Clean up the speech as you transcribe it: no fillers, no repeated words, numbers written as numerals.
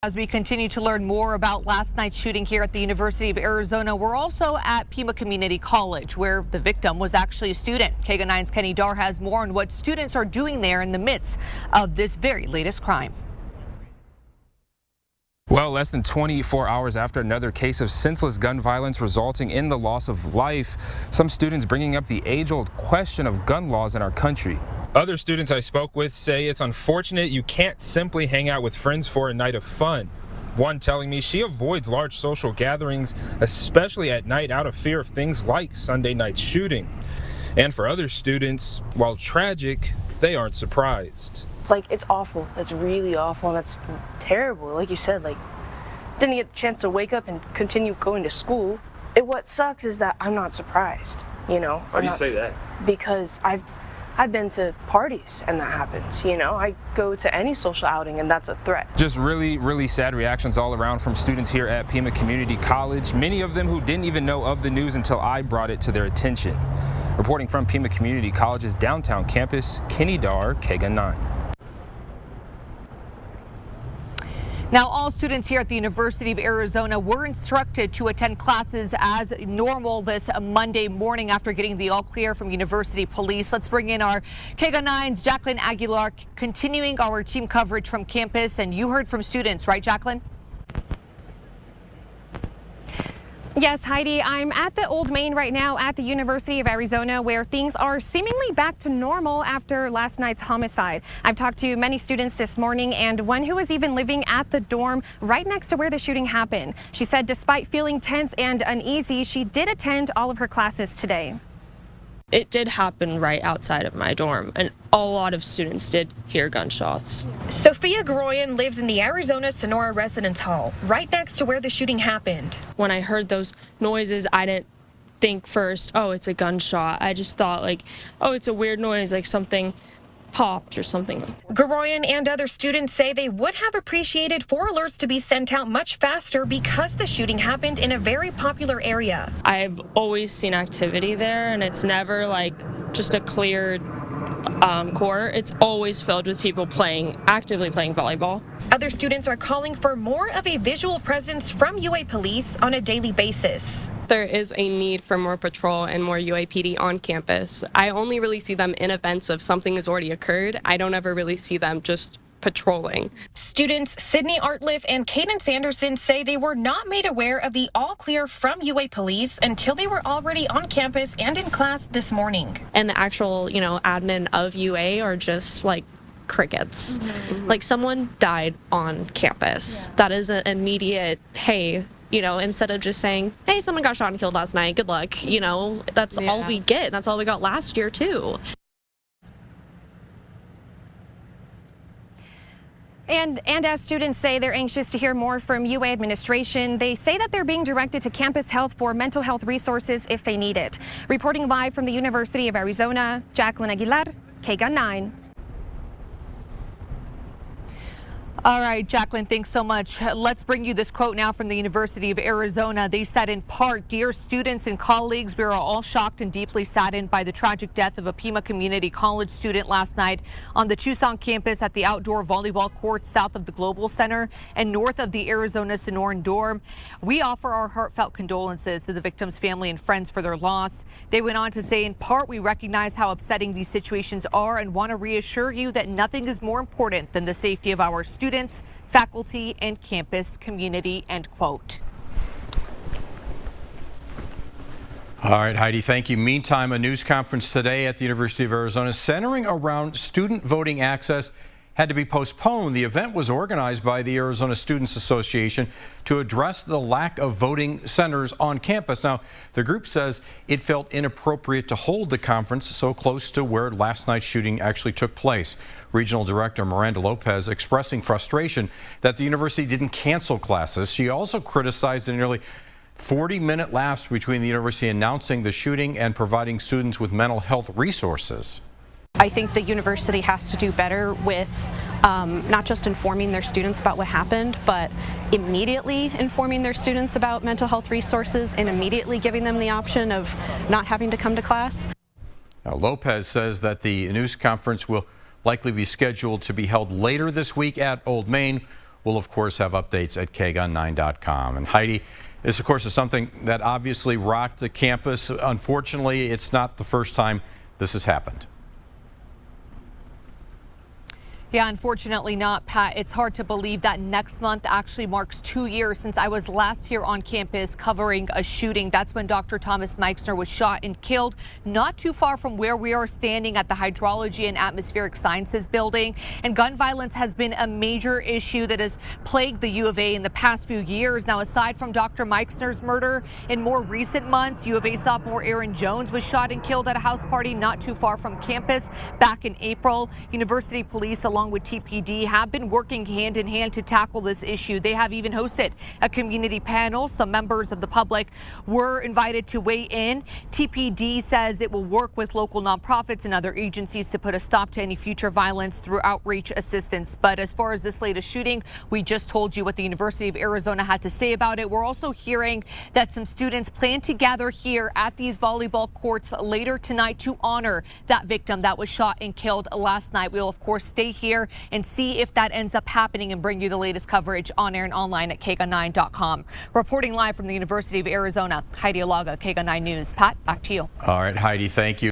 As we continue to learn more about last night's shooting here at the University of Arizona, we're also at Pima Community College, where the victim was actually a student. KGUN9's Kenny Dar has more on what students are doing there in the midst of this very latest crime. Well, less than 24 hours after another case of senseless gun violence resulting in the loss of life, some students bringing up the age-old question of gun laws in our country. Other students I spoke with say it's unfortunate you can't simply hang out with friends for a night of fun. One telling me she avoids large social gatherings, especially at night, out of fear of things like Sunday night shooting. And for other students, while tragic, they aren't surprised. Like, it's awful. It's really awful, and that's terrible. Like you said, like, didn't get a chance to wake up and continue going to school. What sucks is that I'm not surprised, you know. Why do you say that? Because I've been to parties and that happens, you know. I go to any social outing and that's a threat. Just really sad reactions all around from students here at Pima Community College, many of them who didn't even know of the news until I brought it to their attention. Reporting from Pima Community College's downtown campus, Kenny Dar, KGUN9. Now, all students here at the University of Arizona were instructed to attend classes as normal this Monday morning after getting the all clear from University Police. Let's bring in our KGUN9's Jacqueline Aguilar, continuing our team coverage from campus. And you heard from students, right, Jacqueline? Yes, Heidi, I'm at the Old Main right now at the University of Arizona, where things are seemingly back to normal after last night's homicide. I've talked to many students this morning, and one who was even living at the dorm right next to where the shooting happened. She said despite feeling tense and uneasy, she did attend all of her classes today. It did happen right outside of my dorm, and a lot of students did hear gunshots. Sophia Garoyan lives in the Arizona-Sonora residence hall, right next to where the shooting happened. When I heard those noises, I didn't think first, oh, it's a gunshot. I just thought, like, oh, it's a weird noise, like something popped or something. Garoyan and other students say they would have appreciated 4 alerts to be sent out much faster because the shooting happened in a very popular area. I've always seen activity there, and it's never like just a cleared court. It's always filled with people actively playing volleyball. Other students are calling for more of a visual presence from UA police on a daily basis. There is a need for more patrol and more UAPD on campus. I only really see them in events if something has already occurred. I don't ever really see them just patrolling. Students Sydney Artliff and Cadence Anderson say they were not made aware of the all clear from UA police until they were already on campus and in class this morning. And the actual, admin of UA are just like crickets. Like, someone died on campus. Yeah. That is an immediate, hey, instead of just saying, hey, someone got shot and killed last night, good luck, that's all we get. That's all we got last year too. And as students say they're anxious to hear more from UA administration, they say that they're being directed to campus health for mental health resources if they need it. Reporting live from the University of Arizona, Jacqueline Aguilar, KGUN9. All right, Jacqueline, thanks so much. Let's bring you this quote now from the University of Arizona. They said in part, "Dear students and colleagues, we are all shocked and deeply saddened by the tragic death of a Pima Community College student last night on the Tucson campus at the outdoor volleyball courts south of the Global Center and north of the Arizona-Sonora dorm. We offer our heartfelt condolences to the victim's family and friends for their loss." They went on to say, in part, "We recognize how upsetting these situations are and want to reassure you that nothing is more important than the safety of our students, faculty, and campus community," end quote. All right, Heidi, thank you. Meantime, a news conference today at the University of Arizona centering around student voting access had to be postponed. The event was organized by the Arizona Students Association to address the lack of voting centers on campus. Now, the group says it felt inappropriate to hold the conference so close to where last night's shooting actually took place. Regional Director Miranda Lopez expressing frustration that the university didn't cancel classes. She also criticized the nearly 40-minute lapse between the university announcing the shooting and providing students with mental health resources. I think the university has to do better with not just informing their students about what happened, but immediately informing their students about mental health resources and immediately giving them the option of not having to come to class. Now, Lopez says that the news conference will likely be scheduled to be held later this week at Old Main, We'll, of course, have updates at KGUN9.com. And Heidi, this, of course, is something that obviously rocked the campus. Unfortunately, it's not the first time this has happened. Yeah, unfortunately not, Pat. It's hard to believe that next month actually marks 2 years since I was last here on campus covering a shooting. That's when Dr. Thomas Meixner was shot and killed not too far from where we are standing at the Hydrology and Atmospheric Sciences building. And gun violence has been a major issue that has plagued the U of A in the past few years. Now, aside from Dr. Meixner's murder, in more recent months, U of A sophomore Aaron Jones was shot and killed at a house party not too far from campus back in April. University police, along with TPD, have been working hand in hand to tackle this issue. They have even hosted a community panel. Some members of the public were invited to weigh in. TPD says it will work with local nonprofits and other agencies to put a stop to any future violence through outreach assistance. But as far as this latest shooting, we just told you what the University of Arizona had to say about it. We're also hearing that some students plan to gather here at these volleyball courts later tonight to honor that victim that was shot and killed last night. We'll, of course, stay here and see if that ends up happening and bring you the latest coverage on air and online at KGUN9.com. Reporting live from the University of Arizona, Heidi Alaga, KGUN 9 News. Pat, back to you. All right, Heidi, thank you.